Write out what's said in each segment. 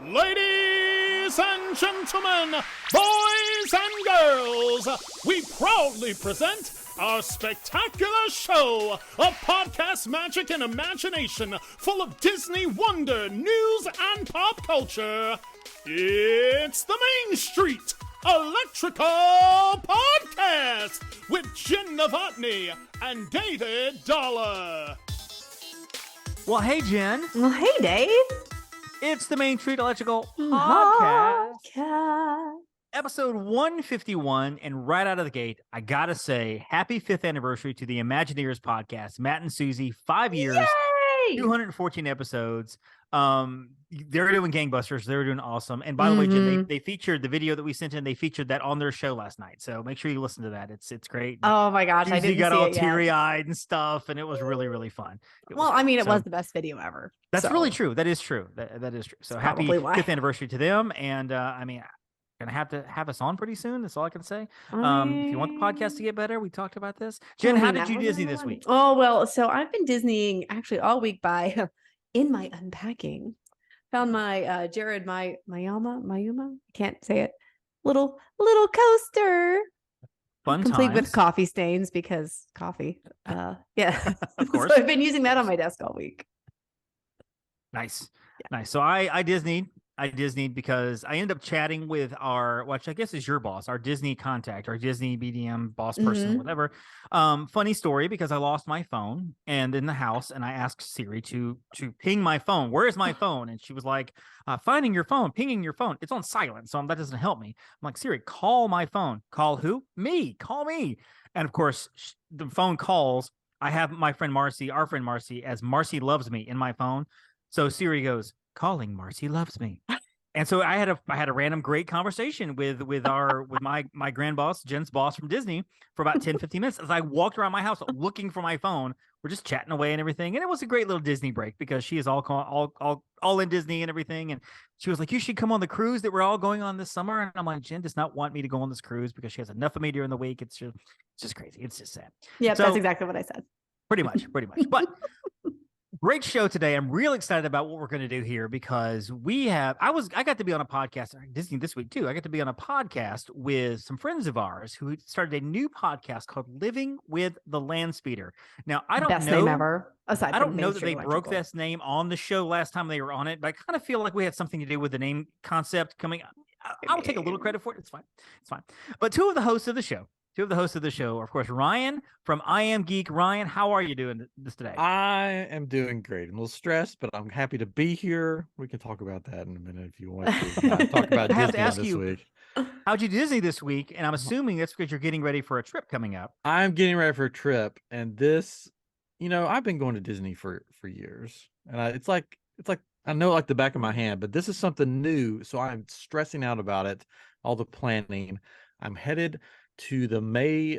Ladies and gentlemen, boys and girls, we proudly present our spectacular show of podcast magic and imagination full of Disney wonder, news, and pop culture. It's the Main Street Electrical Podcast with Jenn Dave and David Dollar. Well, hey, Jen. Well, hey, Dave. It's the Main Street Electrical Podcast. Podcast. Episode 151, and right out of the gate, I gotta say, happy 5th anniversary to the Imagineers podcast. Matt and Susie, 5 years, Yay! 214 episodes. They're doing gangbusters. They're doing awesome. And by the way, Jen, they featured the video that we sent in. They featured that on their show last night. So make sure you listen to that. It's great. Oh my gosh, I didn't got see all it yet. teary-eyed and stuff, and it was really, really fun. It was the best video ever. That's really true. That is true. That is true. So happy 5th anniversary to them. And gonna have to have us on pretty soon. That's all I can say. If you want the podcast to get better, we talked about this. Jen, how did you Disney this week? Oh, well, so I've been Disneying actually all week by in my unpacking. Found my Jared Mayuma, can't say it. Little coaster. Fun complete times. with coffee stains because coffee. Yeah. Of course. So I've been using that on my desk all week. Nice. So I Disneyed because I ended up chatting with which I guess is your boss, our Disney contact, our Disney BDM boss person, whatever. Funny story, because I lost my phone and in the house, and I asked Siri to ping my phone. Where is my phone? And she was like, finding your phone, pinging your phone. It's on silent, so that doesn't help me. I'm like, Siri, call my phone. Call who? Me. Call me. And of course, the phone calls. I have my friend Marcy, our friend Marcy, as Marcy Loves Me in my phone. So Siri goes, calling Marcy Loves Me. And so I had a random great conversation with my grand boss, Jen's boss from Disney, for about 10-15 minutes as I walked around my house looking for my phone. We're just chatting away and everything. And it was a great little Disney break because she is all in Disney and everything. And she was like, you should come on the cruise that we're all going on this summer. And I'm like, Jen does not want me to go on this cruise because she has enough of me during the week. It's just crazy. It's just sad. Yeah, that's exactly what I said. Pretty much. But great show today. I'm real excited about what we're going to do here because I got to be on a podcast Disney this week too. I got to be on a podcast with some friends of ours who started a new podcast called Living with the Landspeer. Now, I don't Best know name ever. I don't know that they broke this name on the show last time they were on it, but I kind of feel like we had something to do with the name concept coming up. I'll take a little credit for it. It's fine. But two of the hosts of the show are, of course, Ryan from IAMGeek. Ryan, how are you doing this today? I am doing great. I'm a little stressed, but I'm happy to be here. We can talk about that in a minute if you want to. Talk about I have Disney to ask this you, week. How'd you Disney this week? And I'm assuming that's because you're getting ready for a trip coming up. I'm getting ready for a trip, and this, I've been going to Disney for years, and it's like I know it like the back of my hand, but this is something new, so I'm stressing out about it. All the planning. I'm headed to the May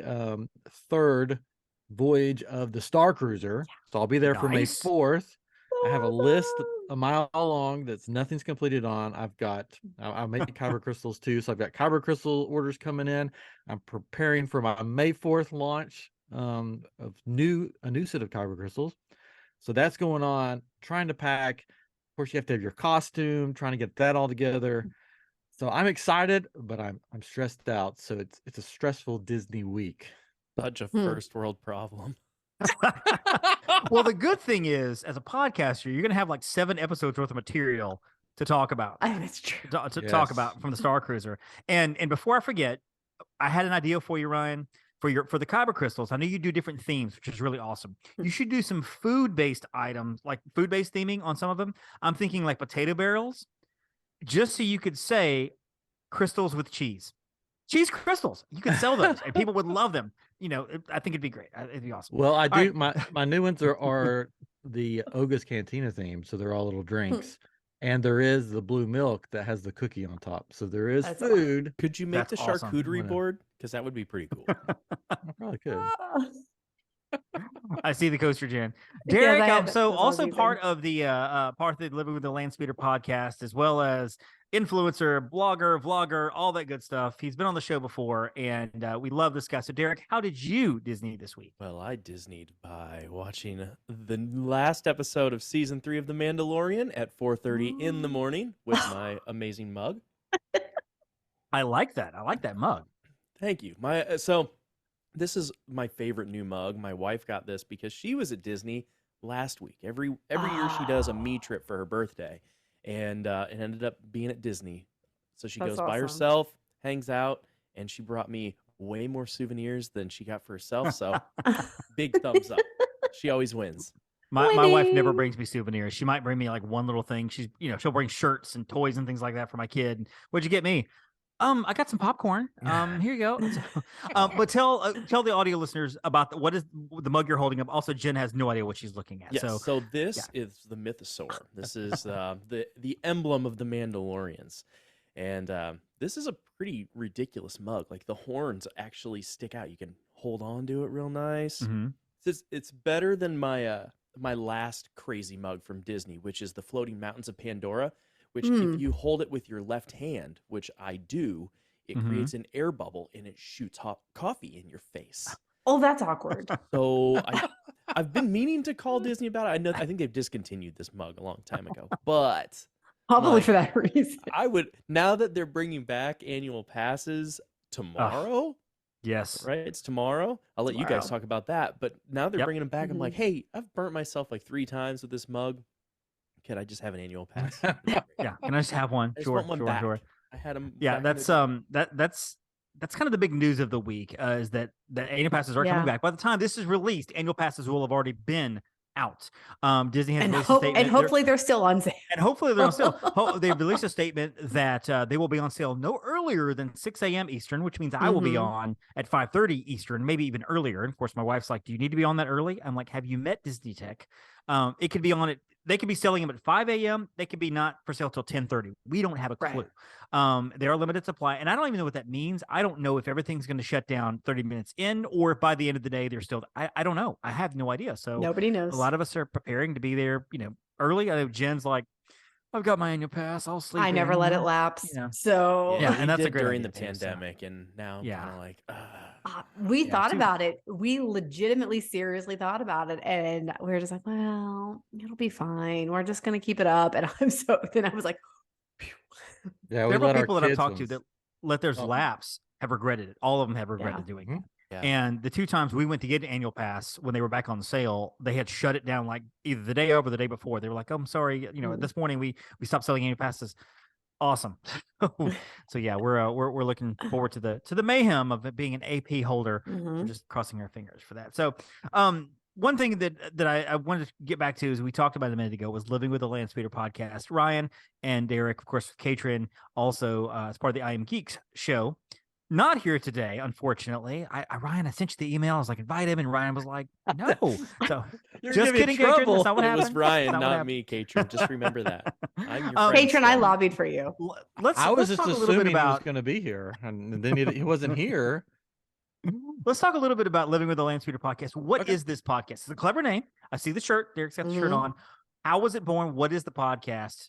3rd voyage of the Star Cruiser. So I'll be there for May 4th. I have a list a mile long that's nothing's completed on. I'll make kyber crystals too. So I've got kyber crystal orders coming in. I'm preparing for my May 4th launch of a new set of kyber crystals. So that's going on, trying to pack. Of course, you have to have your costume, trying to get that all together. So I'm excited, but I'm stressed out. So it's a stressful Disney week. Such a first world problem. Well, the good thing is, as a podcaster, you're going to have like 7 episodes worth of material to talk about. That's true. To talk about from the Star Cruiser. And before I forget, I had an idea for you, Ryan, for the kyber crystals. I know you do different themes, which is really awesome. You should do some food-based items, like food-based theming on some of them. I'm thinking like potato barrels. Just so you could say crystals with cheese crystals. You could sell those and people would love them. I think it'd be great. It'd be awesome. Well, I do. Right. My new ones are the Oga's Cantina theme. So they're all little drinks. And there is the blue milk that has the cookie on top. So there is food. Could you make the charcuterie board? Because that would be pretty cool. I probably could. I see the coaster, Jen. Yes, Derek, I had so those all also season. part of the Living with the Landspeeder podcast, as well as influencer, blogger, vlogger, all that good stuff. He's been on the show before, and we love this guy. So, Derek, how did you Disney this week? Well, I Disneyed by watching the last episode of season 3 of The Mandalorian at 4:30 in the morning with my amazing mug. I like that. I like that mug. Thank you. So this is my favorite new mug. My wife got this because she was at Disney last week. Every year she does a me trip for her birthday, and it ended up being at Disney. So she That's goes by awesome. herself, hangs out, and she brought me way more souvenirs than she got for herself. So big thumbs up. She always wins. My wife never Winning. brings me souvenirs. She might bring me like one little thing. She'll bring shirts and toys and things like that for my kid. What'd you get me? I got some popcorn. Here you go. But tell the audio listeners about what is the mug you're holding up. Also, Jen has no idea what she's looking at. Yes, so this is the mythosaur. This is the emblem of the Mandalorians. And this is a pretty ridiculous mug. Like the horns actually stick out. You can hold on to it real nice. Mm-hmm. It's better than my my last crazy mug from Disney, which is the Floating Mountains of Pandora, which if you hold it with your left hand, which I do, it creates an air bubble and it shoots hot coffee in your face. Oh, that's awkward. So I've been meaning to call Disney about it. I think they've discontinued this mug a long time ago, but Probably for that reason. I would, now that they're bringing back annual passes tomorrow. Yes. Right? It's tomorrow. I'll let you guys talk about that. But now they're bringing them back. I'm like, hey, I've burnt myself like 3 times with this mug. Can I just have an annual pass? Yeah. Can I just have one? I just Sure. want one back. Sure. I had them. Yeah. That's that's kind of the big news of the week is that annual passes are coming back. By the time this is released, annual passes will have already been out. Disney has released a statement, and hopefully they're still on sale. And hopefully they're on sale. They've released a statement that they will be on sale no earlier than 6 a.m. Eastern, which means I will be on at 5:30 Eastern, maybe even earlier. And of course, my wife's like, "Do you need to be on that early?" I'm like, "Have you met Disney Tech? It could be on it. They could be selling them at 5 a.m. They could be not for sale till 10:30. We don't have a clue. They are limited supply, and I don't even know what that means. I don't know if everything's going to shut down 30 minutes in, or if by the end of the day they're still. I don't know. I have no idea. So nobody knows. A lot of us are preparing to be there, early. I know Jen's like, I've got my annual pass. I'll sleep. I never let it lapse. So yeah, and that's a great during idea the pandemic, and now I'm kind of like, we thought about it. We legitimately, seriously thought about it, and we were just like, well, it'll be fine. We're just gonna keep it up. And then I was like, phew. Yeah, several people that I've talked to that let theirs lapse have regretted it. All of them have regretted doing it. Yeah. And the 2 times we went to get an annual pass when they were back on sale, they had shut it down like either the day of or the day before. They were like, "Oh, I'm sorry, this morning we stopped selling annual passes." Awesome. So yeah, we're looking forward to the mayhem of it being an AP holder. We're just crossing our fingers for that. So one thing that I wanted to get back to is we talked about a minute ago was Living with the Landspeeder podcast. Ryan and Derek, of course, with Katrin, also as part of the IAMGeek show. Not here today, unfortunately. Ryan, I sent you the email. I was like, invite him, and Ryan was like, no. So just kidding, Katrin. That's not what happened. It was Ryan, not me, Katrin. Just remember that. I'm your friend. Katrin, I lobbied for you. I was just talk a little assuming bit about he was going to be here, and then he wasn't here. Let's talk a little bit about Living with the Landspeeder podcast. What is this podcast? It's a clever name. I see the shirt. Derek's got the shirt on. How was it born? What is the podcast?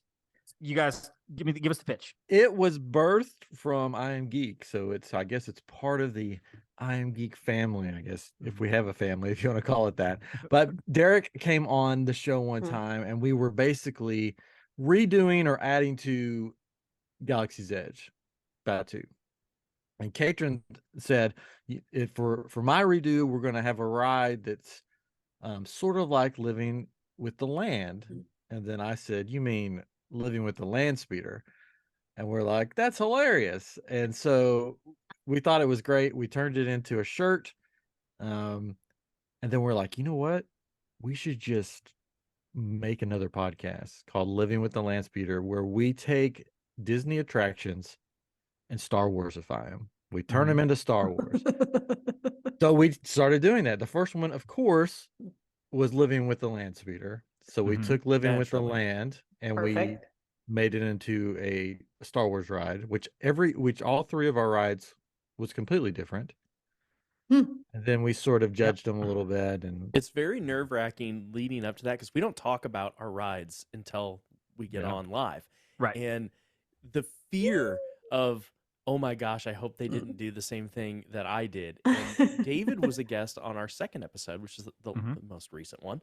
You guys give us the pitch. It was birthed from IAMGeek, so I guess it's part of the IAMGeek family, I guess, if we have a family, if you want to call it that. But Derek came on the show one time, and we were basically redoing or adding to Galaxy's Edge Batu. And Katrin said, if for my redo, we're going to have a ride that's sort of like Living with the Land. And then I said, you mean Living with the Landspeeder? And we're like, that's hilarious. And so we thought it was great. We turned it into a shirt. And then we're like, you know what? We should just make another podcast called Living with the Landspeeder, where we take Disney attractions and Star Warsify them. We turn them into Star Wars. So we started doing that. The first one, of course, was Living with the Landspeeder. So we took Living with the Land and we made it into a Star Wars ride, which all 3 of our rides was completely different. Hmm. And then we sort of judged them a little bit. And It's very nerve-wracking leading up to that because we don't talk about our rides until we get Yeah. on live. Right. And the fear of, oh my gosh, I hope they didn't do the same thing that I did. And David was a guest on our second episode, which is the most recent one,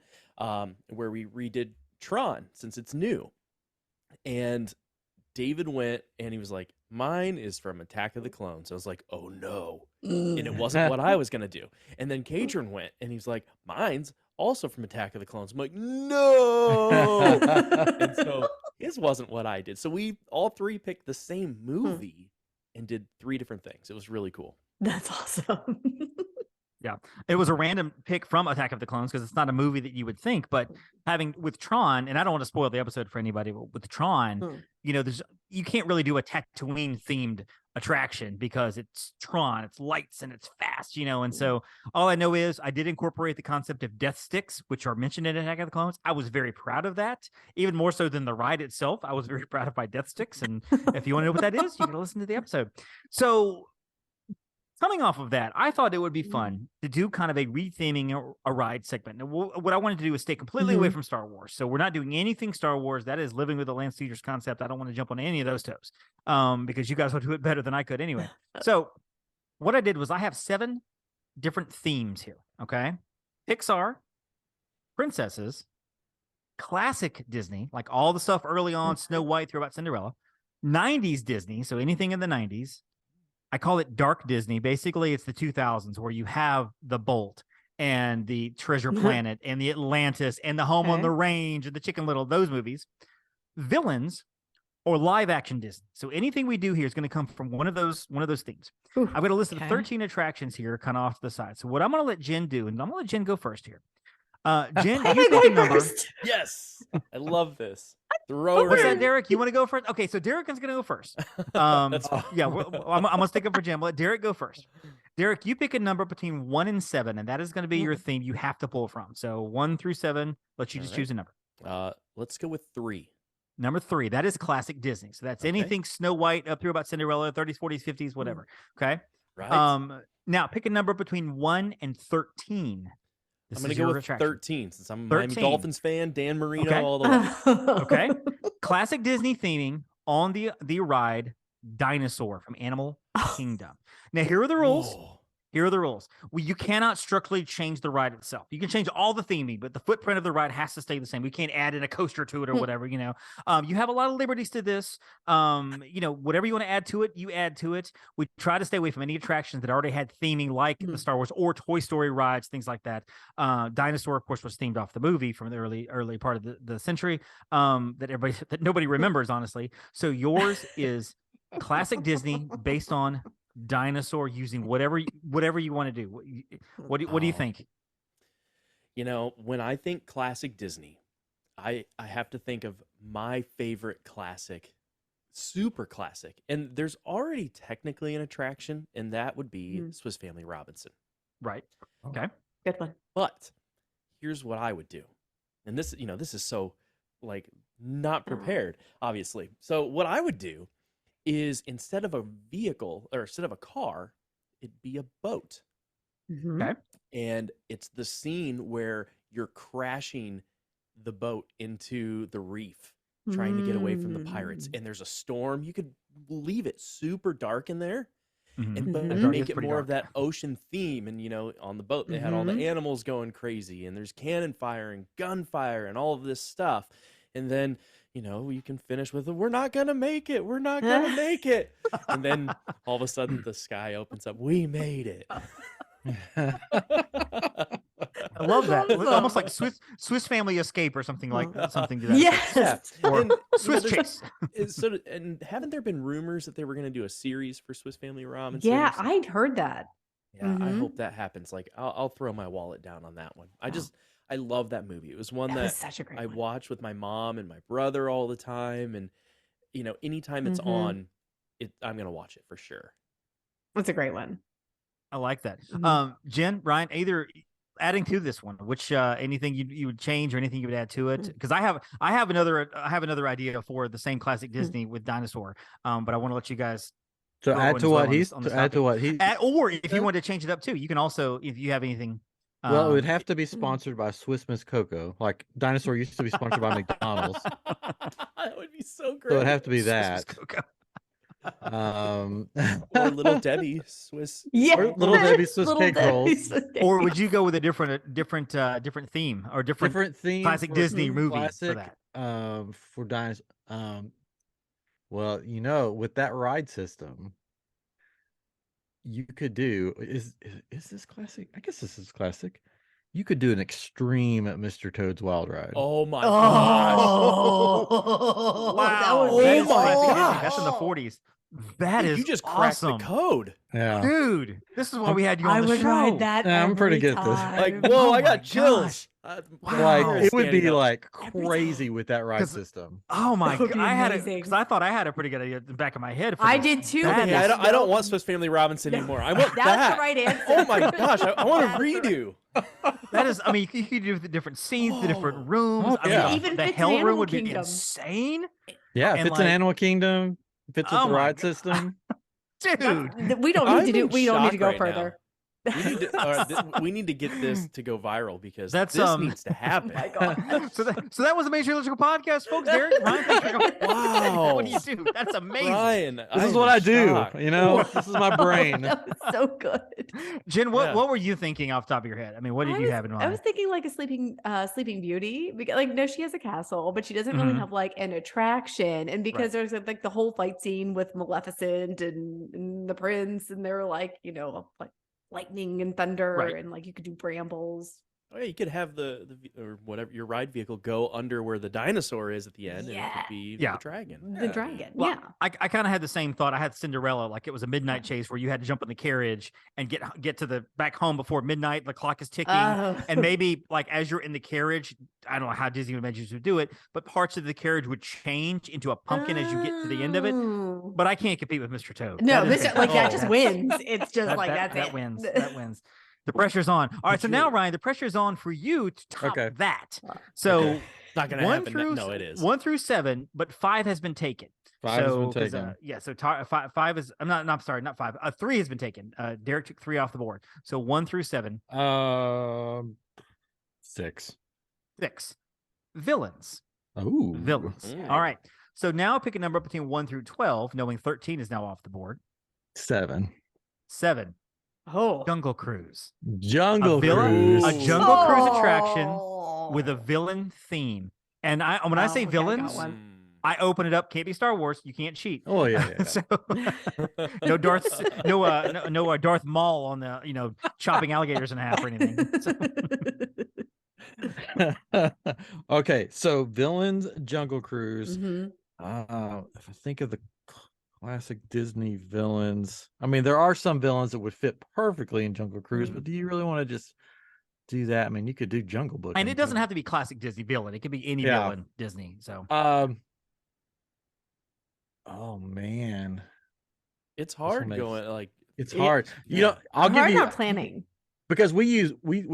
where we redid Tron since it's new. And David went and he was like, mine is from Attack of the Clones. I was like, oh no. And it wasn't what I was going to do. And then Kadron went and he's like, mine's also from Attack of the Clones. I'm like, no. And so his wasn't what I did. So we all three picked the same movie and did 3 different things. It was really cool. That's awesome. Yeah, it was a random pick from Attack of the Clones because it's not a movie that you would think. But having with Tron, and I don't want to spoil the episode for anybody, but with Tron, you know, you can't really do a Tatooine themed attraction because it's Tron, it's lights and it's fast, you know. And so all I know is I did incorporate the concept of death sticks, which are mentioned in Attack of the Clones. I was very proud of that, even more so than the ride itself. I was very proud of my death sticks, and if you want to know what that is, you can listen to the episode. So, coming off of that, I thought it would be fun to do kind of a retheming a ride segment. Now, what I wanted to do is stay completely away from Star Wars. So we're not doing anything Star Wars. That is living with the Landspeer's concept. I don't want to jump on any of those toes because you guys will do it better than I could anyway. So what I did was I have 7 different themes here, okay? Pixar, princesses, classic Disney, like all the stuff early on, Snow White, through about Cinderella, 90s Disney, so anything in the 90s, I call it dark Disney. Basically, it's the 2000s where you have the Bolt and the Treasure Planet and the Atlantis and the Home on the Range and the Chicken Little, those movies. Villains or live action Disney. So anything we do here is going to come from one of those themes. I've got a list of 13 attractions here kind of off to the side. So what I'm going to let Jen do, and I'm going to let Jen go first here. Jen, you pick a number. Yes, I love this. Throw What's her that, in. Derek? You want to go first? Okay, so Derek is going to go first. Yeah, I'm going to stick up for Jim. Let Derek go first. Derek, you pick a number between 1 and 7, and that is going to be your theme you have to pull from. So 1 through 7, let you just choose a number. Let's go with 3. Number 3, that is classic Disney. So that's anything Snow White up through about Cinderella, 30s, 40s, 50s, whatever. Okay. Right. Now pick a number between 1 and 13. I'm going to go with attraction. 13 since I'm a Miami Dolphins fan, Dan Marino all the way. Okay. Classic Disney theming on the ride Dinosaur from Animal Kingdom. Now, here are the rules. Whoa. Here are the rules. You cannot structurally change the ride itself. You can change all the theming, but the footprint of the ride has to stay the same. We can't add in a coaster to it or whatever, you know. You have a lot of liberties to this. You know, whatever you want to add to it, you add to it. We try to stay away from any attractions that already had theming like the Star Wars or Toy Story rides, things like that. Dinosaur, of course, was themed off the movie from the early part of the century that nobody remembers, honestly. So yours is classic Disney based on Dinosaur, using whatever you want to do. What do you think? You know, when I think classic Disney, I have to think of my favorite classic, super classic. And there's already technically an attraction, and that would be Swiss Family Robinson. Right. Okay. Good one. But here's what I would do. And this, you know, this is so like not prepared, obviously. So what I would do is instead of a vehicle or instead of a car, it'd be a boat. Okay. And it's the scene where you're crashing the boat into the reef, trying to get away from the pirates. And there's a storm. You could leave it super dark in there and but make it more of that ocean theme. And, you know, on the boat, they had all the animals going crazy and there's cannon fire and gunfire and all of this stuff. And then, you know, you can finish with we're not going to make it. We're not going to make it. And then all of a sudden the sky opens up. We made it. I love that. Almost like Swiss Family Escape or something like something to that. Yes. Or And, Swiss Chase. So, and haven't there been rumors that they were going to do a series for Swiss Family Robinson? Yeah, I'd heard that. Yeah, I hope that happens. Like, I'll throw my wallet down on that one. I love that movie. It was one that was such a great I one. watched with my mom and my brother all the time. And, you know, anytime it's on, I'm going to watch it for sure. That's a great one. I like that. Jen, Ryan, either adding to this one, which anything you would change or anything you would add to it? Because I have another idea for the same classic Disney with Dinosaur. But I want to let you guys To throw add in to as well what on he's this- on this to add to topic. what he. Or if you said? want to change it up too, you can also, if you have anything. Well, it would um, have to be sponsored by Swiss Miss Cocoa. Like Dinosaur used to be sponsored by McDonald's, That would be so great. so it'd have to be Swiss Miss that. Cocoa. Or Little Debbie Swiss. Yeah, Or Little Debbie Swiss Little cake rolls. Debbie Swiss cake Or would rolls. you go with a different theme or different theme classic for Disney movie classic, for that? For dinosaur. Well, with that ride system, you could do is this classic? I guess this is classic. You could do an extreme Mr. Toad's Wild Ride. Oh my gosh. Oh, Wow. that would Oh be That is my classic Disney. gosh. That's in the 40s. That Dude, is you just cracked awesome. the code. Yeah. Dude, this is why we had you I on the would show. ride that. Yeah, I'm pretty every good at this. time. Like, whoa, Oh I my got chills. gosh. My Wow. hair Like is it would be standing up. like Every crazy with that ride 'Cause- system. Oh my That would god! be I had it amazing. because I thought I had a pretty good idea at the back of my head. For I this. did too. That but Okay, I is- that's don't want Swiss Family Robinson No, anymore. I want that's that. the right answer. Oh my gosh, I want That's to the redo. That is, I mean, you could do the different scenes, the different Oh. rooms. Oh, I mean, yeah. It even the fits in hell room Animal would be Kingdom. insane, Yeah, And if it's like- an Animal Kingdom, if it's with Oh the my ride God. system. dude. We don't I'm need to do. in We don't need to shock go right now. further. We need to get this to go viral because That's, this needs to happen. Oh my God. So that was the Major Electrical Podcast, folks. Derek, Ryan, thanks for coming. Wow. What do you do? That's amazing. Ryan, This is what I do. This is my brain. That was so good. Jen, Yeah. what were you thinking off the top of your head? I mean, what did you have in mind? I was thinking like a Sleeping Beauty. Because, like, no, she has a castle, but she doesn't really Mhm. have like an attraction. And because there's like the whole fight scene with Maleficent and the prince, and they're like, like lightning and thunder, Right. and like you could do brambles. Oh, yeah, you could have or whatever your ride vehicle go under where the dinosaur is at the end, and it could be Yeah. the dragon. The dragon. Well, yeah. I kind of had the same thought. I had Cinderella, like it was a midnight chase where you had to jump in the carriage and get to the back home before midnight. The clock is ticking, Oh. and maybe like as you're in the carriage, I don't know how Disney Adventures would do it, but parts of the carriage would change into a pumpkin as you get to the end of it. Oh. But I can't compete with Mr. Toad. No, That is- Mr. like that Oh. just wins. It's just that, like that, that's that it. wins. That wins. The pressure's on. All right, so now Ryan, the pressure's on for you to top Okay. that. So Okay. Not gonna 1 happen. through No, it is. 1 through 7, but 5 has been taken. 5 has been 'cause, taken. yeah, so five is. I'm sorry, not 5. 3 has been taken. Derek took 3 off the board. So 1 through 7, 6. 6. Villains. Oh, Villains. Mm. All right. So now pick a number between 1 through 12, knowing 13 is now off the board. 7. 7. Oh. Jungle Cruise. Jungle villain? Cruise. A Jungle Cruise attraction Oh. with a villain theme. And when I Oh, say okay, I got villains, one. I open it up. Can't be Star Wars. You can't cheat. Oh yeah. yeah. So no Darth Maul on the chopping alligators in half or anything. So, Okay, so villains, Jungle Cruise. Mhm. If I think of the classic Disney villains, I mean, there are some villains that would fit perfectly in Jungle Cruise, but do you really want to just do that? I mean, you could do Jungle Book, and it doesn't have to be classic Disney villain. It could be any Yeah. villain Disney. So Oh man, It's hard makes- going like it's Yeah. hard. I'll give Hard you not planning. because we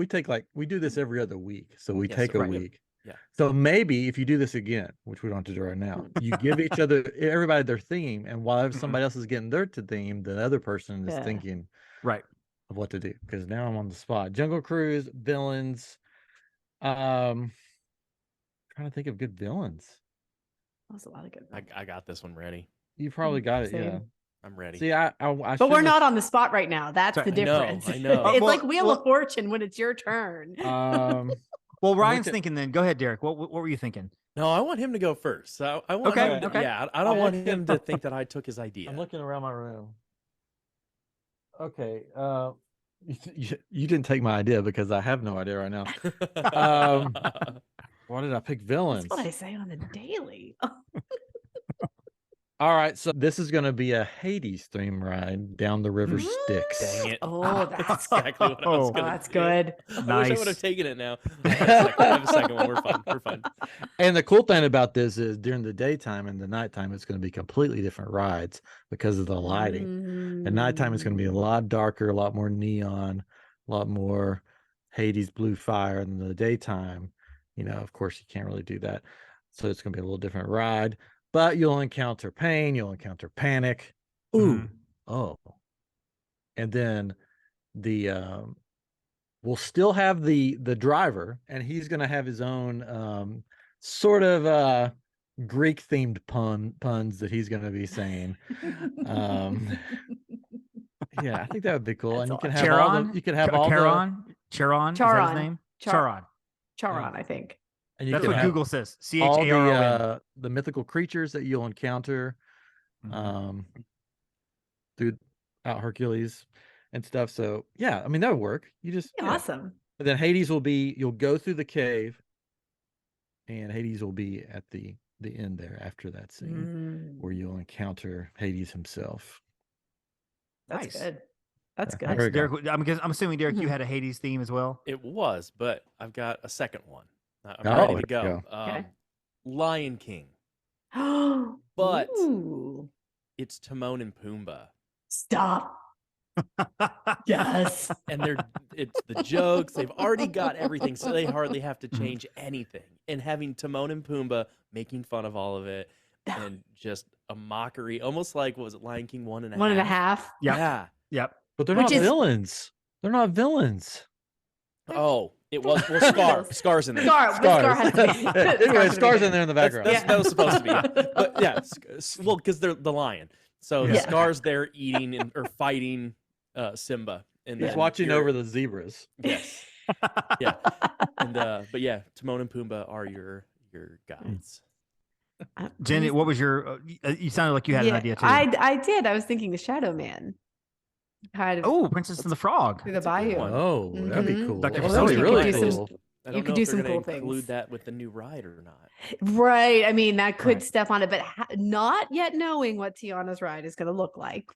take we do this every other week, so we Yes, take a right. week. Yeah. So maybe if you do this again, which we don't have to do right now, you give everybody their theme, and while somebody else is getting their theme, the other person is Yeah. thinking right. of what to do. Because now I'm on the spot. Jungle Cruise, villains. Trying to think of good villains. That was a lot of good ones. I got this one ready. You probably got it, Same. yeah. I'm ready. See, I But we're shouldn't not on the spot right now. That's Sorry. the I know, difference. I know. It's Well- like Wheel of Fortune when it's your turn. have- Well, Ryan's looking- thinking then. Go ahead, Derek. What were you thinking? No, I want him to go first. So I want Okay, him to, okay. yeah, I don't I'm want looking- him to think that I took his idea. I'm looking around my room. Okay. You didn't take my idea because I have no idea right now. Why did I pick villains? That's what I say on the daily. All right, so this is going to be a Hades theme ride down the river Styx. Dang it. Oh, that's exactly what I was Oh, gonna that's do. good. I wish I Nice. would have taken it now. I have a second one. We're fine. We're fine. And the cool thing about this is during the daytime and the nighttime, it's going to be completely different rides because of the lighting. At nighttime, it's going to be a lot darker, a lot more neon, a lot more Hades blue fire. And in the daytime, of course, you can't really do that. So it's going to be a little different ride, but you'll encounter pain, you'll encounter panic. Ooh, Mhm. oh, and then we'll still have the driver, and he's going to have his own sort of Greek themed puns that he's going to be saying. Yeah, I think that would be cool. That's And you can awesome. have all the, you can have all Charon, is that his name? Charon. Charon, I think. and you That's can what have Google says. all Charon. the mythical creatures that you'll encounter throughout Hercules and stuff. So yeah, I mean, that would work. You just Awesome. And then Hades will be, you'll go through the cave, and Hades will be at the end there after that scene where you'll encounter Hades himself. That's Nice. good. That's Yeah, good. very good. Derek, I'm assuming, Derek, you had a Hades theme as well. It was, but I've got a second one. I'm Oh, ready there to go. you Okay. Lion King. But Ooh. it's Timon and Pumbaa. Stop. Yes. And it's the jokes. They've already got everything, so they hardly have to change anything. And having Timon and Pumbaa making fun of all of it and just a mockery, almost like, what was it, Lion King 1.5? 1.5. Yep. Yeah. Yep. But they're Which not is- villains. They're not villains. Oh, it was, well, Scar's in there. Scar has to be. Anyway, Scar's in there in the background. That was supposed to be. But yeah, well, because they're the lion. So Yeah. Scar's there eating or fighting Simba. And He's then watching you're- over the zebras. Yes. Yeah. And but yeah, Timon and Pumbaa are your guides. Jenny, what was your? You sounded like you had an idea too. I did. I was thinking the Shadow Man. Kind of Oh, Princess and the Frog. through the That's a good bayou. one. Oh, that'd be Mhm. cool. Dr. That'd be Seuss really could do cool. I You don't could know do if they're some gonna cool include things. that with the new ride or not. Right. I mean, that could Right. step on it, but not yet knowing what Tiana's ride is going to look like.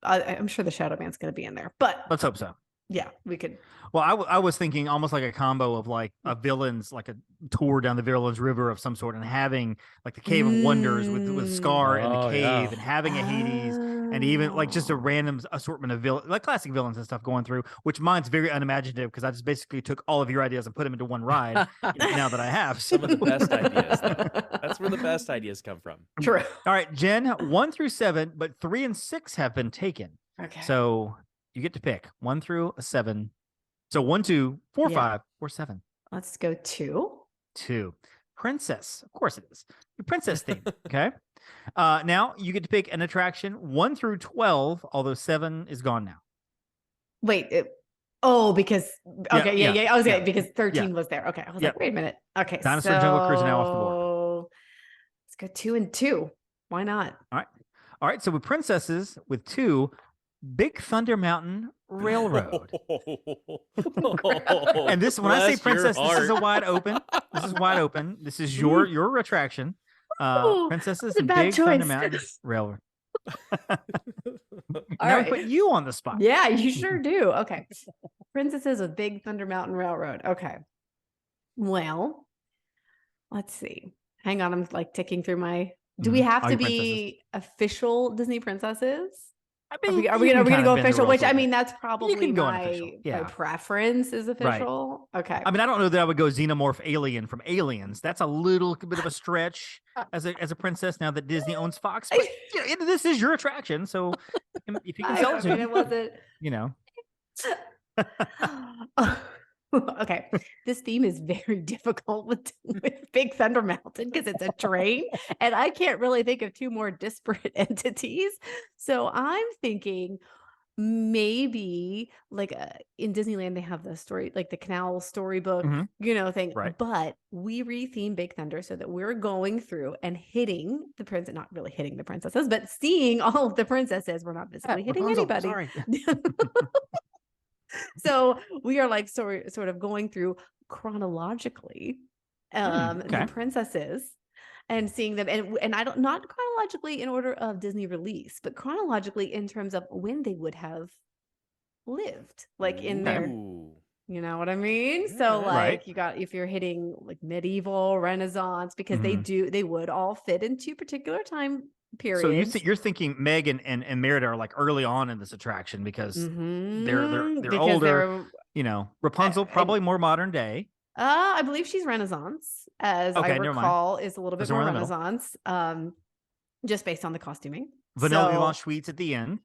I'm sure the Shadow Man's going to be in there, but Let's hope so. yeah, we could. Well, I was thinking almost like a combo of like a villains, like a tour down the villains river of some sort, and having like the Cave of Wonders with Scar in the Oh, cave, yeah. and having a Hades, and even like just a random assortment of villains, like classic villains and stuff going through. Which mine's very unimaginative because I just basically took all of your ideas and put them into one ride. Now that I have Some of the best ideas, though. That's where the best ideas come from. True. All right, Jen, 1 through 7, but 3 and 6 have been taken. Okay. So you get to pick 1 through 7. So 1, 2, 4, Yeah. 5, or 7. Let's go 2. 2. Princess. Of course it is. The princess theme. Okay. Now you get to pick an attraction 1 through 12, although 7 is gone now. Wait. Because okay, yeah. I was because 13 was there. Okay, I was Yeah. like, wait a minute. Okay, Dinosaur Jungle Cruise are now off the board. so let's go 2 and 2. Why not? All right. So with princesses, with 2, Big Thunder Mountain Railroad. And this, when I say princess, this is a wide open. This is wide open. This is your attraction. Ooh, Princesses that's a and bad Big Thunder choice. Mountain Railroad. All Now right. we put you on the spot. Yeah, you sure do. Okay. Princesses with Big Thunder Mountain Railroad. Okay. Well, let's see. Hang on, I'm like ticking through my. Do we have All to your be official Disney princesses? I Are mean, we, are you we can gonna kinda go bend the official? rules Which a I little mean, bit. that's probably can go my, unofficial, yeah. my preference is official. Okay. I mean, I don't know that I would go xenomorph alien from Aliens. That's a little bit of a stretch as a princess now that Disney owns Fox. But you know, this is your attraction, so if you can sell it to mean, me, it wasn't. you know. Okay, this theme is very difficult with Big Thunder Mountain because it's a train, and I can't really think of 2 more disparate entities. So I'm thinking maybe like in Disneyland they have the story, like the canal storybook, Mhm. thing. Right. But we retheme Big Thunder so that we're going through and hitting the princess, not really hitting the princesses, but seeing all of the princesses. We're not visibly hitting Rapunzel, anybody. sorry. So we are like sort of going through chronologically okay. the princesses and seeing them, and I don't, not chronologically in order of Disney release, but chronologically in terms of when they would have lived, like in their, Ooh. you know what I mean? So like Right. you got, if you're hitting like medieval, Renaissance, because they would all fit into particular time periods. So you're thinking Meg and Merida are like early on in this attraction because they're Because older. You know, Rapunzel probably more modern day. I believe she's Renaissance, as Okay, I never mind. recall, is a little bit Somewhere more in the middle. Renaissance, just based on the costuming. Vanilla So- Blanche Sweets at the end.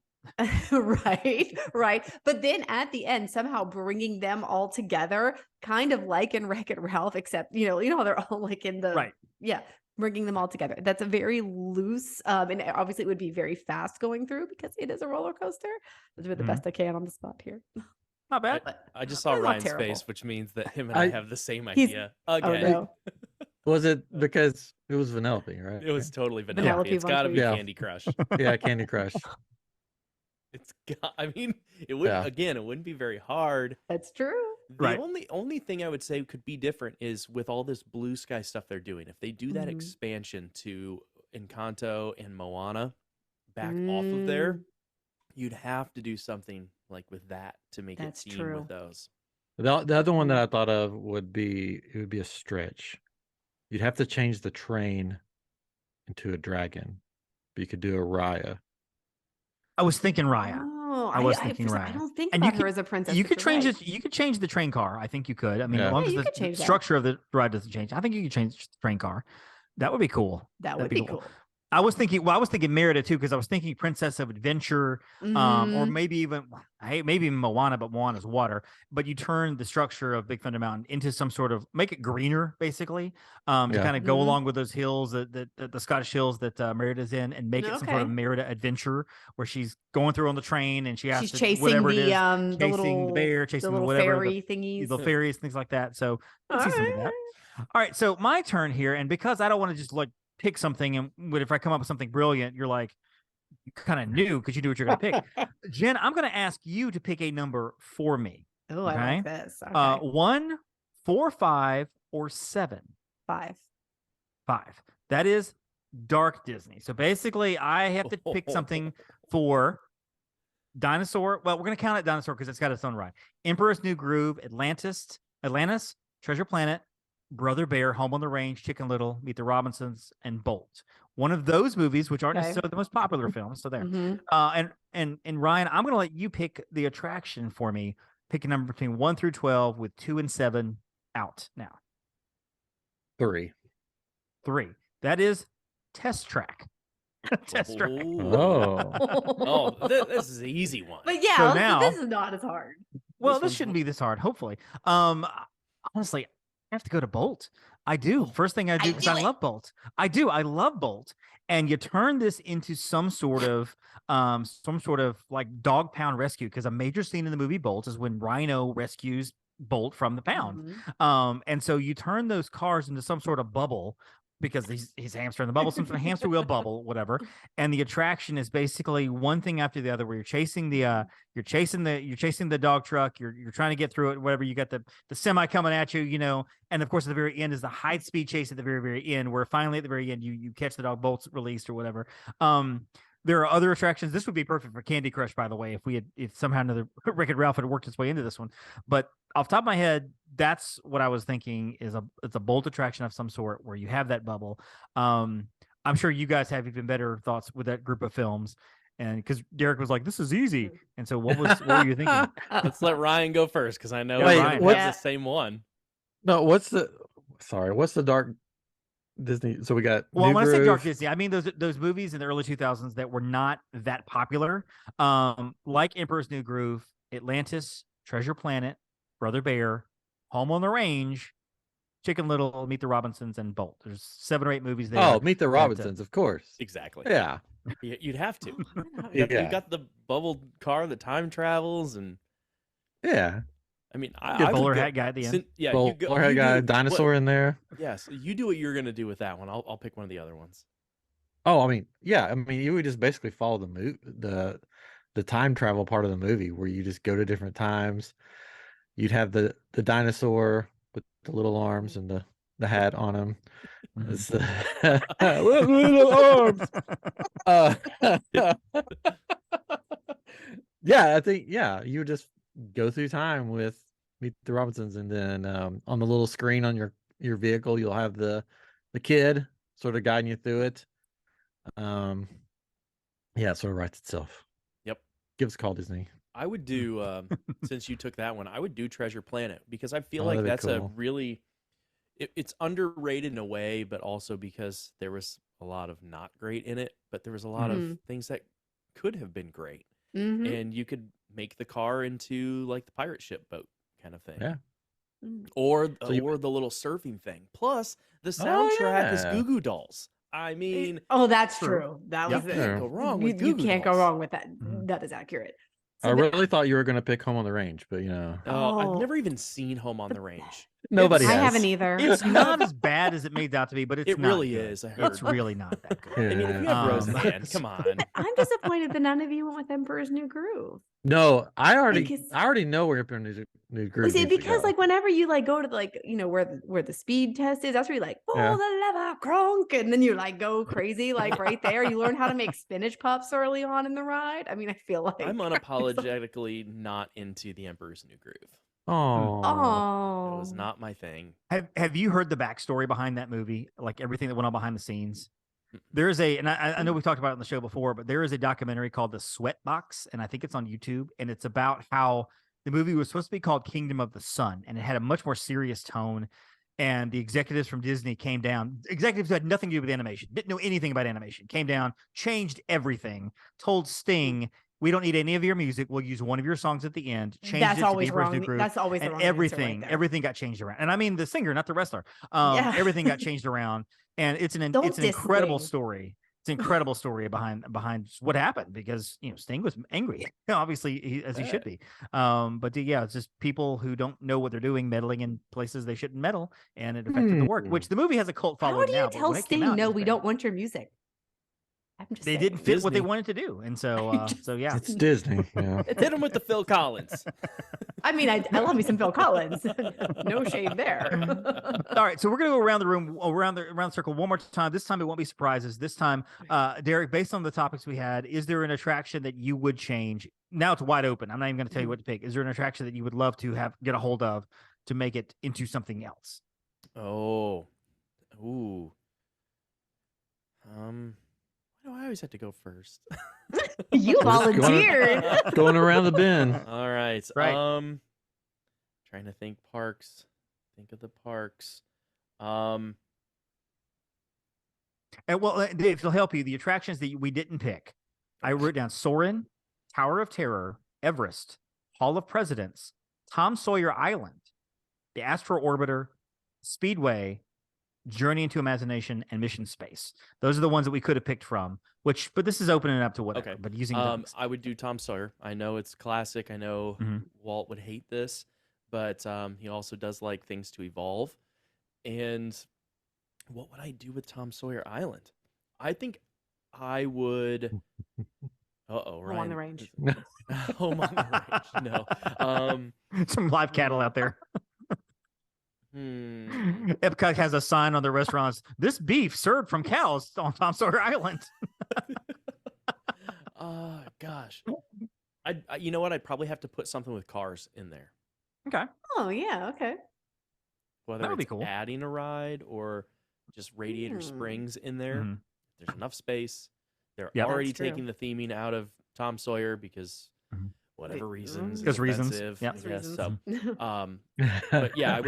Right. But then at the end, somehow bringing them all together, kind of like in Wreck-It Ralph, except, you know, how they're all like in the, Right. yeah, bringing them all together. That's a very loose, and obviously it would be very fast going through because it is a roller coaster. I'll do the Mhm. best I can on the spot here. Not bad. I just saw It's not Ryan's terrible. face, which means that him and I I- have the same He's- idea Oh again. no. Was it because it was Vanellope, right? It was totally Vanellope Vanellope. It's got to be Yeah. Candy Crush. Yeah, Candy Crush. It's got, I mean, it would Yeah. again, it wouldn't be very hard. That's true. The Right. only thing I would say could be different is with all this blue sky stuff they're doing. If they do that Mhm. expansion to Encanto and Moana back off of there, Mm. you'd have to do something like with that to make That's it team true. with those. The other one that I thought of would be a stretch. You'd have to change the train into a dragon, but you could do a Raya. I was thinking Raya. Oh, I was thinking I Raya. don't think And you about her could- as a princess. You but could you're change right. it. You could change the train car. I think you could. I mean, Yeah. as long Yeah, as you the could change that. structure of the ride doesn't change, I think you could change the train car. That would be cool. That That'd would be cool. I was thinking Merida too, because I was thinking Princess of Adventure, or Mhm. maybe even Moana, but Moana's water. But you turn the structure of Big Thunder Mountain into some sort of make it greener, basically, to Yeah. kind of go Mhm. along with those hills, the Scottish hills that Merida's in, and make it some sort of Okay. Merida adventure where she's going through on the train and she has She's to chasing whatever it the is, the chasing little the bear, the chasing little whatever fairy the thingies. fairies, things like that. So I All see some of that. right. All right, so my turn here, and because I don't want to just like pick something, and if I come up with something brilliant, you're like you kind of knew because you knew what you're going to pick. Jen, I'm going to ask you to pick a number for me. Oh, I Okay. like this. Okay. 1, 4, 5, or 7. 5. 5. That is dark Disney. So basically, I have to pick something for dinosaur. Well, we're going to count it dinosaur because it's got its own ride. Emperor's New Groove, Atlantis, Treasure Planet, Brother Bear, Home on the Range, Chicken Little, Meet the Robinsons, and Bolt. One of those movies, which aren't Okay. necessarily the most popular films. So there. Mhm. And Ryan, I'm going to let you pick the attraction for me. Pick a number between 1 through 12, with 2 and 7 out now. 3. 3. That is Test Track. Test Track. Oh. Oh, this is an easy one. But yeah, So now- this is not as hard. Well, This this one's shouldn't be this hard, hopefully. Honestly, I have to go to Bolt. I do. First thing I do, because I love Bolt. I do. I love Bolt. And you turn this into some sort of like dog pound rescue, because a major scene in the movie Bolt is when Rhino rescues Bolt from the pound. Mhm. And so you turn those cars into some sort of bubble, because he's hamster in the bubble, some sort of hamster wheel bubble, whatever. And the attraction is basically one thing after the other, where you're chasing the dog truck, you're trying to get through it, whatever. You got the semi coming at you, and of course at the very end is the high speed chase at the very, very end, where finally at the very end you catch the dog, Bolt's released or whatever. There are other attractions. This would be perfect for Candy Crush, by the way, if somehow another Wreck-It Ralph had worked its way into this one. But off the top of my head, that's what I was thinking it's a Bolt attraction of some sort where you have that bubble. I'm sure you guys have even better thoughts with that group of films. And because Derek was like, this is easy. And so what were you thinking? Let's let Ryan go first, because I know Wait, Ryan what's- has the same one. No, what's the dark Disney? So we got Well, New when I say dark Groove. Disney, I mean those movies in the early 2000s that were not that popular, like Emperor's New Groove, Atlantis, Treasure Planet, Brother Bear, Home on the Range, Chicken Little, Meet the Robinsons, and Bolt. There's 7 or 8 movies there. Oh, Meet the Robinsons, of course. Exactly. Yeah. You'd have to. Yeah. You got the bubble car that time travels, and Yeah. I mean, Good I would bowler go- hat guy at the end. Yeah, Well, you go. or you got a do dinosaur in there. Yes, you do what you're gonna do with that one. I'll pick one of the other ones. Oh, I mean, yeah. I mean, you would just basically follow the time travel part of the movie, where you just go to different times. You'd have the dinosaur with the little arms and the hat on him. Mhm. It's the little arms. Yeah, I think you would just go through time with Meet the Robinsons, and then on the little screen on your vehicle, you'll have the kid sort of guiding you through it. Yeah, it sort of writes itself. Yep. Give us a call, Disney. I would do since you took that one, I would do Treasure Planet, because I feel Oh, like that'd be that's a cool. really it's underrated in a way, but also because there was a lot of not great in it, but there was a lot of Mhm. things that could have been great. and you could make the car into like the pirate ship boat kind of thing. Yeah. Or So you- or the little surfing thing. Plus, the Oh, soundtrack is yeah. Goo Goo Dolls. I mean, Oh, that's True. true. That Yep. was you it. can't go wrong with You Goo Goo can't go Dolls. wrong with that. Mhm. That is accurate. I So really thought you were going to pick Home on the Range, but you know, Oh, I've Oh. never even seen Home on the Range. nobody I has. haven't either. It's not as bad as it made out to be, but it's It not really good. is, I It's heard. really not that good. I mean, if you have Um, Roseanne, come on. I'm disappointed that none of you went with Emperor's New Groove. No, I Because- already know where New Groove See, needs to because go. like whenever you like go to like where the speed test is, that's where you like pull Yeah. the lever, cronk, and then you like go crazy like right there. You learn how to make spinach puffs early on in the ride. I mean, I feel like I'm unapologetically not into the Emperor's New Groove. Oh, Oh, That was not my thing. Have you heard the backstory behind that movie? Like everything that went on behind the scenes? Mm-mm. There's and I know we've talked about it on the show before, but there is a documentary called The Sweat Box, and I think it's on YouTube, and it's about how the movie was supposed to be called Kingdom of the Sun, and it had a much more serious tone. And the executives from Disney came down, executives who had nothing to do with animation, didn't know anything about animation, came down, changed everything, told Sting, we don't need any of your music. We'll use one of your songs at the end. Changed that's it to always the Emperor's wrong. New Groove. That's always the And wrong answer right everything, there. everything got changed around. And I mean the singer, not the wrestler. Yeah. Everything got changed around. And it's an Don't it's an diss incredible Sting. story. It's an incredible story behind what happened because Sting was angry, obviously as he should be. But yeah, it's just people who don't know what they're doing, meddling in places they shouldn't meddle, and it affected the work. Which the movie has a cult How following do you now. But tell when it came Sting out, it no? was We great. don't want your music. I'm just They saying. didn't fit what they Disney. wanted to do, and so so yeah. it's Disney. Yeah. Hit him with the Phil Collins. I mean, I love me some Phil Collins. No shade there. All right, so we're gonna go around the room, around the circle one more time. This time it won't be surprises. This time, Derek, based on the topics we had, is there an attraction that you would change? Now it's wide open. I'm not even gonna tell you what to pick. Is there an attraction that you would love to get a hold of to make it into something else? Oh, ooh. Why do I always have to go first? You volunteered. Going around the bend. All right. Right. Trying to think parks. Think of the parks. And well, Dave, it'll help you. The attractions that we didn't pick, I wrote down Soarin', Tower of Terror, Everest, Hall of Presidents, Tom Sawyer Island, the Astro Orbiter, Speedway, Journey into Imagination, and Mission Space. Those are the ones that we could have picked from. But this is opening it up to whatever. Okay. But using those. I would do Tom Sawyer. I know it's classic. I know Mhm. Walt would hate this, but he also does like things to evolve. And what would I do with Tom Sawyer Island? I think I would. Uh-oh, Home on the Range. Home on the Range. No. Some live cattle out there. Epcot has a sign on their restaurants. This beef served from cows on Tom Sawyer Island. Gosh. You know what? I'd probably have to put something with cars in there. Okay. Oh yeah, okay. Whether That would be it's cool. adding a ride or just Radiator Springs in there. Mhm. There's enough space. They're Yep. already That's true. taking the theming out of Tom Sawyer because Mhm. whatever reasons. Because it's reasons, offensive, yep. I That's guess. reasons. So, but yeah,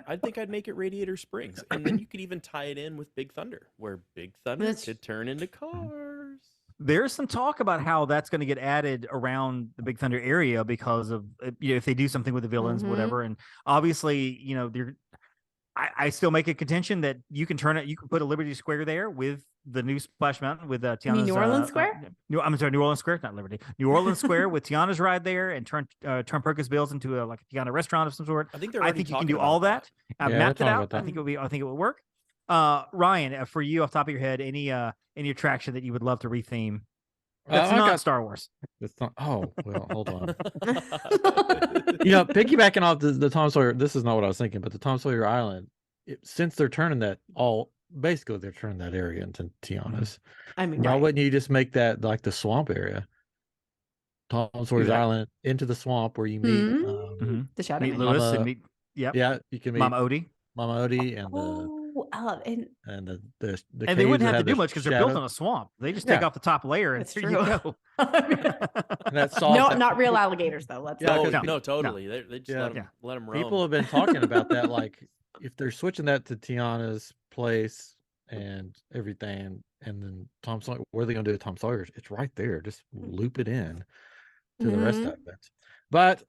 I think I'd make it Radiator Springs, and then you could even tie it in with Big Thunder, where Big Thunder That's- could turn into cars. There's some talk about how that's going to get added around the Big Thunder area because of if they do something with the villains, Mhm. whatever. And obviously, I still make a contention that you can put a Liberty Square there with the new Splash Mountain with Tiana's. New Orleans Square? I'm sorry, New Orleans Square, not Liberty. New Orleans Square with Tiana's ride there, and turn Perkins Bills into like a Tiana restaurant of some sort. I think they're I already think you can talking do all about that. I've Yeah, mapped they're it talking out. about I think it would work. Ryan, for you off the top of your head, any attraction that you would love to retheme? That's I not got- Star Wars. It's not. Oh well, hold on. that. Piggybacking off the Tom Sawyer. This is not what I was thinking, but the Tom Sawyer Island. Since they're turning that basically they're turning that area into Tiana's. I mean, Why right. wouldn't you just make that like the swamp area? Tom Sawyer's that. Island into the swamp where you meet. Mhm. The Shadow Meet Man. Lewis Mama- and meet Yeah, you can meet Mama Odie. Mama Odie and and and the And they caves wouldn't that have to do the much because they're built shadow- on a swamp. They just take Yeah. off the top layer and That's there true. you go. and that salt. no, that- not real alligators though. Let's Yeah, No, because no, totally. They just Yeah. let them roam. People have been talking about that, like if they're switching that to Tiana's place and everything, and then Tom Sawyer, what are they going to do with Tom Sawyer's? It's right there. Just loop it in. to the rest of it. But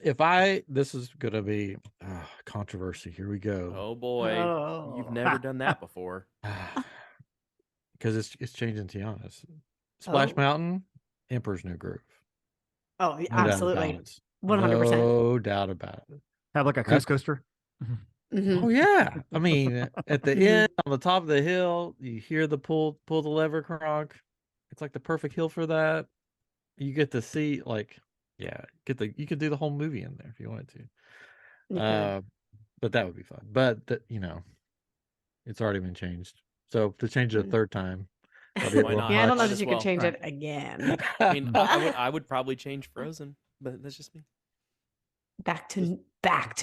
this is going to be controversy. Here we go. Oh boy, you've never done that before. Because it's changing Tiana's. Splash Mountain, Emperor's New Groove. Oh, No absolutely. 100%. No doubt about it. Have like a Kuzco coaster. Oh yeah. I mean, at the end, on the top of the hill, you hear the pull the lever cronk. It's like the perfect hill for that. You get to see you could do the whole movie in there if you wanted to. But that would be fun. But it's already been changed. So to change it a third time. Why not? Yeah, I don't know Might that as you well. could change it again. I mean, I would probably change Frozen, but that's just me. Back to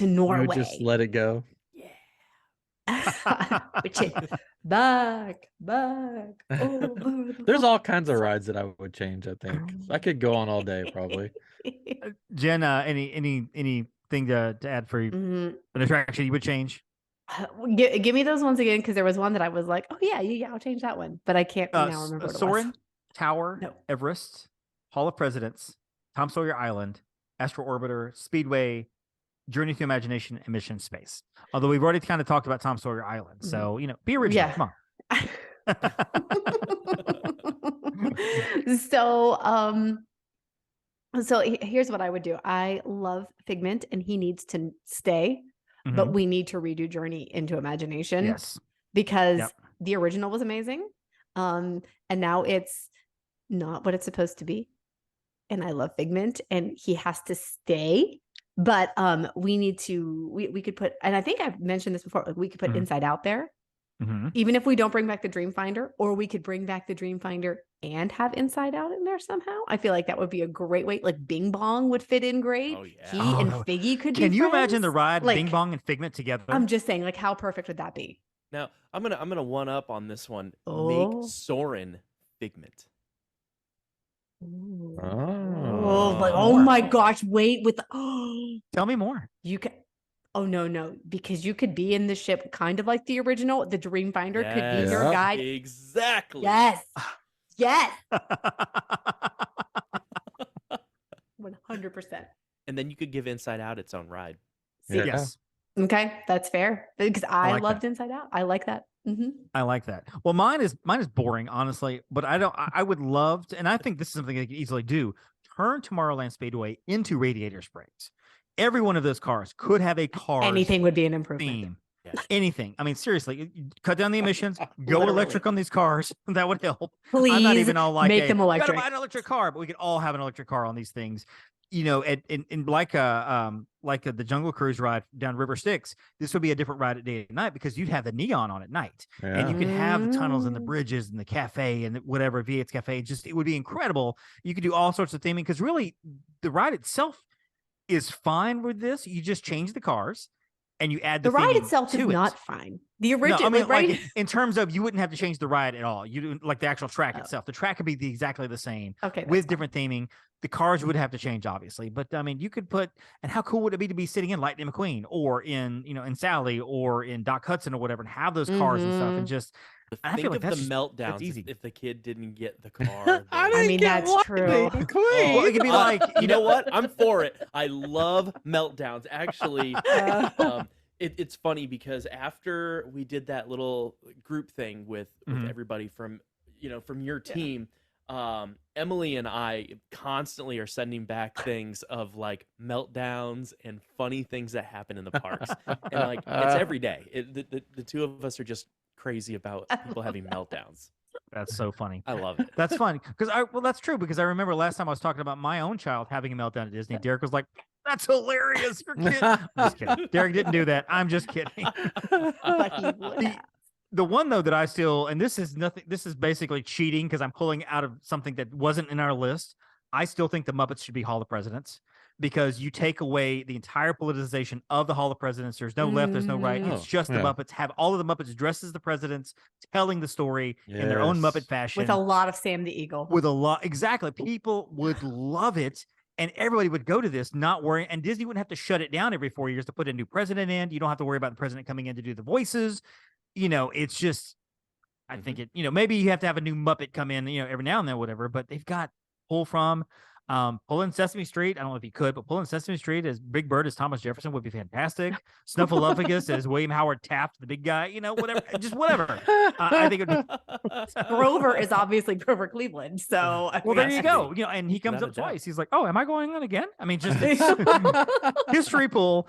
Norway. You would just let it go. Which is back. Oh, There's all kinds of rides that I would change. I think I could go on all day probably. Jen, anything to add for you? An attraction you would change? Give me those ones again, because there was one that I was like, oh yeah, I'll change that one, but I can't now remember what it was. Soarin', Tower, No. Everest, Hall of Presidents, Tom Sawyer Island, Astro Orbiter, Speedway, Journey Through Imagination, and Mission Space. Although we've already kind of talked about Tom Sawyer Island, so be original. Yeah. Come on. So here's what I would do. I love Figment, and he needs to stay, but we need to redo Journey into Imagination. Yes, because the original was amazing, and now it's not what it's supposed to be. And I love Figment, and he has to stay. But we need to. We could put, and I think I've mentioned this before. Like, we could put Inside Out there. Even if we don't bring back the Dreamfinder, or we could bring back the Dreamfinder and have Inside Out in there somehow. I feel like that would be a great way. Like Bing Bong would fit in great. Oh, yeah. He and Figgy could be Can you friends. imagine the ride Like, Bing Bong and Figment together? I'm just saying, like, how perfect would that be? Now I'm gonna one up on this one. Oh. Make Soarin' Figment. Oh my gosh, wait with Tell me more. you can. Oh no, because you could be in the ship kind of like the original. The Dreamfinder could be your Yeah. guide. Exactly. Yes. 100%. And then you could give Inside Out its own ride. Yeah. Yes, Okay, that's fair. Because I like loved that. Inside Out. I like that. I like that. Well, mine is boring, honestly, but I would love to, and I think this is something they could easily do. Turn Tomorrowland Speedway into Radiator Springs. Every one of those cars could have a car. Anything would be an improvement. theme. Yeah. Anything. I mean, seriously, you cut down the emissions, go Literally. electric on these cars. That would help. Please I'm not even all like make them gotta electric. buy an electric car, but we could all have an electric car on these things. In like the Jungle Cruise ride down River Styx, this would be a different ride at day and night because you'd have the neon on at night, and you could have the tunnels and the bridges and the cafe and whatever V8's cafe. It would be incredible. You could do all sorts of theming because really the ride itself is fine with this. You just change the cars and you add The ride theming itself is to it. not fine. The No, original, I mean, right? like in terms of you wouldn't have to change the ride at all. You do like the actual track itself. The track could be exactly the same Okay, with that's different theming. The cars would have to change, obviously, but I mean, you could put. And how cool would it be to be sitting in Lightning McQueen or in Sally or in Doc Hudson or whatever, and have those cars and stuff, and just. I Think feel like of the that's meltdowns easy. if the kid didn't get the car. I mean, that's true. Well, it could be like you know what? I'm for it. I love meltdowns. Actually, it's funny because after we did that little group thing with everybody from your team, Emily and I constantly are sending back things of like meltdowns and funny things that happen in the parks, and like it's every day. The two of us are just crazy about people having meltdowns. That's so funny. I love it. That's funny because that's true because I remember last time I was talking about my own child having a meltdown at Disney. Derek was like, "That's hilarious, your kid." I'm just kidding. Derek didn't do that. I'm just kidding. But he would have. The one though that I still, and this is nothing. This is basically cheating because I'm pulling out of something that wasn't in our list. I still think the Muppets should be Hall of Presidents because you take away the entire politicization of the Hall of Presidents. There's no left, there's no right. It's just the Muppets. Have all of the Muppets dressed as the presidents, telling the story in their own Muppet fashion. With a lot of Sam the Eagle. With a lot, exactly. People would love it, and everybody would go to this, not worrying. And Disney wouldn't have to shut it down every 4 years to put a new president in. You don't have to worry about the president coming in to do the voices. It's just, I think maybe you have to have a new Muppet come in, every now and then, whatever. But they've got pull from. Pull in Sesame Street. I don't know if he could, but pull in Sesame Street as Big Bird as Thomas Jefferson would be fantastic. Snuffleupagus as William Howard Taft, the big guy. Whatever, just whatever. I think it would be. Grover is obviously Grover Cleveland. So well, there you go. And he comes up twice. He's like, "Oh, am I going on again?" I mean, just history pull.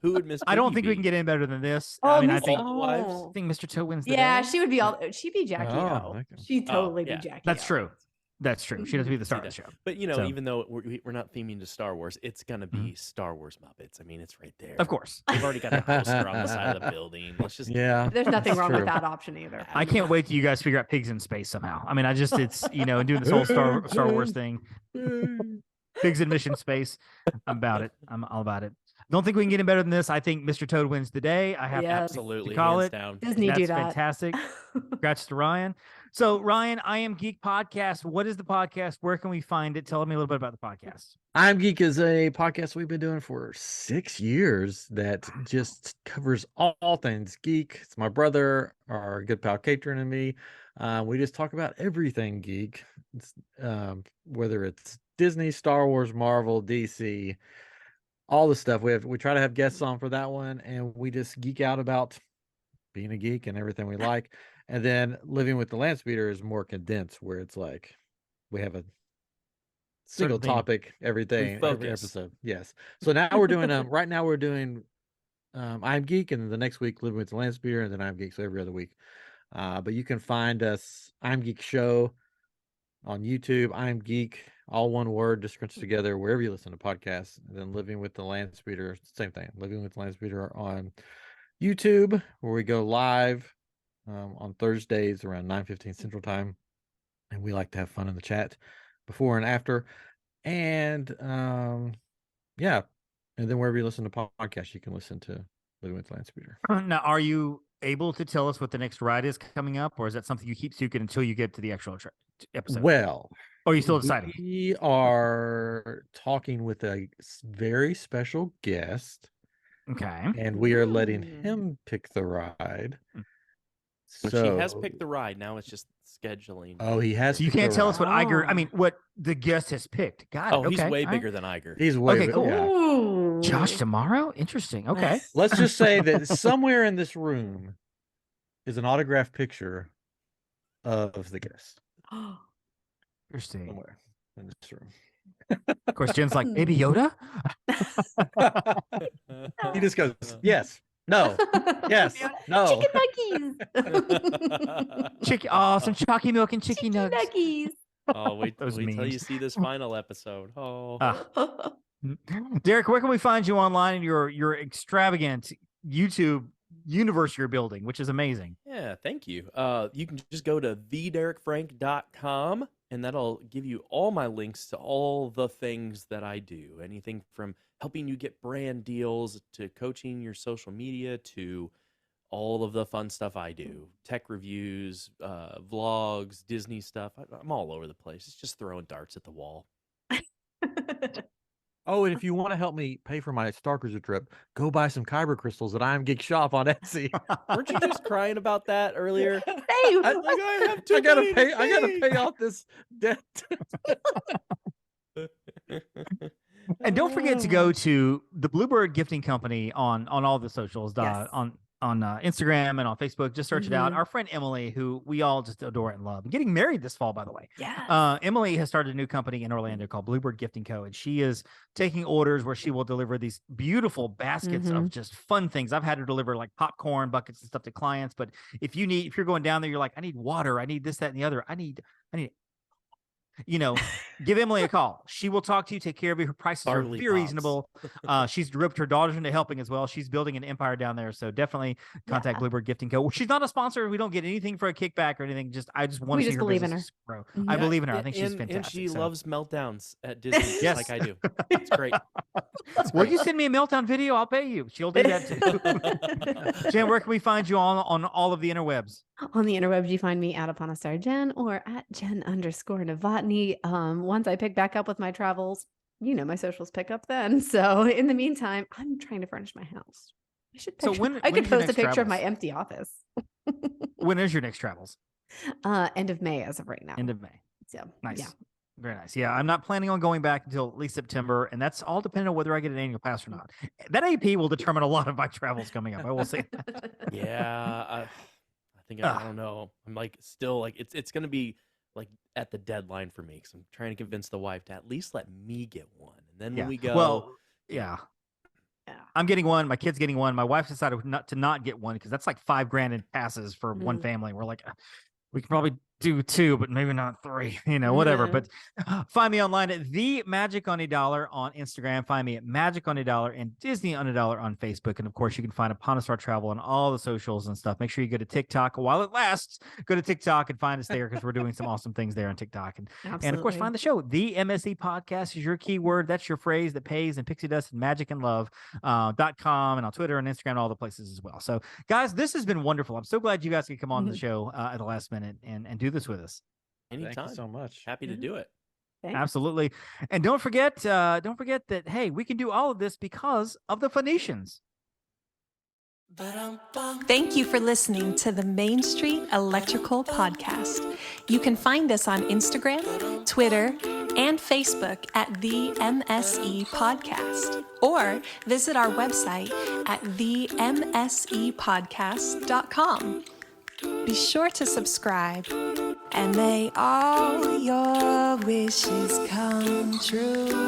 Who would Miss? I don't think we be? can get any better than this. Oh, I mean, I Miss- think wives? I think Mr. Toe wins the yeah, day. she would be she'd be Jackie O. okay. She'd totally yeah. be Jackie. That's O. true. That's true. She doesn't be the star of the show. But So- even though we're not theming to Star Wars, it's gonna be Star Wars Muppets. I mean, it's right there. Of course. We've already got a poster on the side of the building. Let's just Yeah. There's nothing that's wrong true. with that option either. I can't wait till you guys figure out pigs in space somehow. I mean, it's and doing this whole Star Wars thing. Pigs in mission space. I'm about it. I'm all about it. Don't think we can get any better than this. I think Mr. Toad wins the day. I have Yes. absolutely to call hands it. down. Disney That's do that. fantastic. Congrats to Ryan. So Ryan, I Am Geek podcast. What is the podcast? Where can we find it? Tell me a little bit about the podcast. I'm Geek is a podcast we've been doing for 6 years that just covers all things geek. It's my brother, our good pal Katrin, and me. We just talk about everything geek, whether it's Disney, Star Wars, Marvel, DC, all the stuff. We try to have guests on for that one, and we just geek out about being a geek and everything we like. And then Living with the Landspeer is more condensed, where it's like we have a single Certain theme. topic every focus. episode. Yes. So now we're doing right now we're doing I'm Geek, and then the next week Living with the Landspeer, and then I'm Geek. So every other week. But you can find us I'm Geek Show on YouTube. I'm Geek, all one word, just crunched together wherever you listen to podcasts. And then Living with the Landspeer, same thing. Living with the Landspeer on YouTube, where we go live on Thursdays around 9:15 Central Time, and we like to have fun in the chat before and after. And yeah, and then wherever you listen to podcasts, you can listen to Living with the Landspeer. Now, are you able to tell us what the next ride is coming up, or is that something you keep secret until you get to the actual episode? Well, Or are you still deciding? we are talking with a very special guest, Okay. and we are letting him pick the ride. But So she has picked the ride. Now it's just scheduling. Oh, he has. So you picked can't the tell ride. us what Iger. I mean, what the guest has picked. Got it. Oh, he's okay. way all right. bigger than Iger. He's way. Okay, cool. Yeah. Ooh. Josh tomorrow. Interesting. Okay. Let's just say that somewhere in this room is an autographed picture of the guest. Interesting. Somewhere in this room. Of course, Jen's like, Baby Yoda. He just goes, yes, no, yes, no. Chicken nuggies. Chicken. Oh, some chalky milk and chicken Chicken nugs. nuggies. Oh, wait Those till you memes. see this final episode. Oh, Derek, where can we find you online in your extravagant YouTube universe you're building, which is amazing? yeah, thank you. You can just go to thederekfrank.com, and that'll give you all my links to all the things that I do. Anything from helping you get brand deals to coaching your social media to all of the fun stuff I do. Tech reviews, vlogs, Disney stuff. I'm all over the place. It's just throwing darts at the wall. Oh, and if you want to help me pay for my Star Cruiser trip, go buy some kyber crystals at I'm Geek Shop on Etsy. Weren't you just crying about that earlier? Hey, I have too I gotta many to pay. I gotta pay off this debt. And don't forget to go to the Bluebird Gifting Company on all the socials, Yes. on Instagram and on Facebook. Just search it out. Mhm. Our friend Emily, who we all just adore and love, getting married this fall, by the way. yeah. Emily has started a new company in Orlando called Bluebird Gifting Co. And she is taking orders where she will deliver these beautiful baskets of just fun things. I've had her deliver like popcorn buckets and stuff to clients. But if you're going down there, you're like, I need water, I need this, that, and the other. I need, give Emily a call. She will talk to you, take care of you. Her prices Barley are very pops. reasonable. She's roped her daughters into helping as well. She's building an empire down there. So definitely contact Bluebird Gifting Co. She's not a sponsor. We don't get anything for a kickback or anything. I just want We to see just her believe in business her. grow. Mhm. I Yeah, believe in her. I think she's and fantastic. she so. loves meltdowns at Disney, just Yes. like I do. It's great. Will you send me a meltdown video? I'll pay you. She'll do that too. Jen, where can we find you on all of the interwebs? On the interwebs, you find me at Upon a Star Jen or at Jen_Novotny. Once I pick back up with my travels, my socials pick up then. So in the meantime, I'm trying to furnish my house. I should. So I could is your post a next picture of my travels? empty office. When is your next travels? End of May as of right now. End of May. So Nice. yeah. Very nice. Yeah, I'm not planning on going back until at least September, and that's all depending on whether I get an annual pass or not. That AP will determine a lot of my travels coming up. I will say that. Yeah, I think I don't know. I'm like still like it's gonna be like at the deadline for me because I'm trying to convince the wife to at least let me get one, and then when we go, well, yeah. I'm getting one. My kid's getting one. My wife decided not to get one because that's like $5,000 in passes for one family. We're like, we could probably do 2, but maybe not 3, whatever. But find me online at The Magic on a Dollar on Instagram. Find me at Magic on a Dollar and Disney on a Dollar on Facebook. And of course, you can find Upon a Star Travel on all the socials and stuff. Make sure you go to TikTok while it lasts. Go to TikTok and find us there because we're doing some awesome things there on TikTok. And of course, find the show. The MSE Podcast is your keyword. That's your phrase that pays, and Pixie Dust and Magic and Love .com, and on Twitter and Instagram and all the places as well. So, guys, this has been wonderful. I'm so glad you guys could come on the show at the last minute and do this with us. Anytime. Thank you so much. Happy to do it. Thanks. Absolutely. And don't forget that, hey, we can do all of this because of the Phoenicians. Thank you for listening to the Main Street Electrical Podcast. You can find us on Instagram, Twitter, and Facebook at the MSE Podcast, or visit our website at themsepodcast.com. Be sure to subscribe, and may all your wishes come true.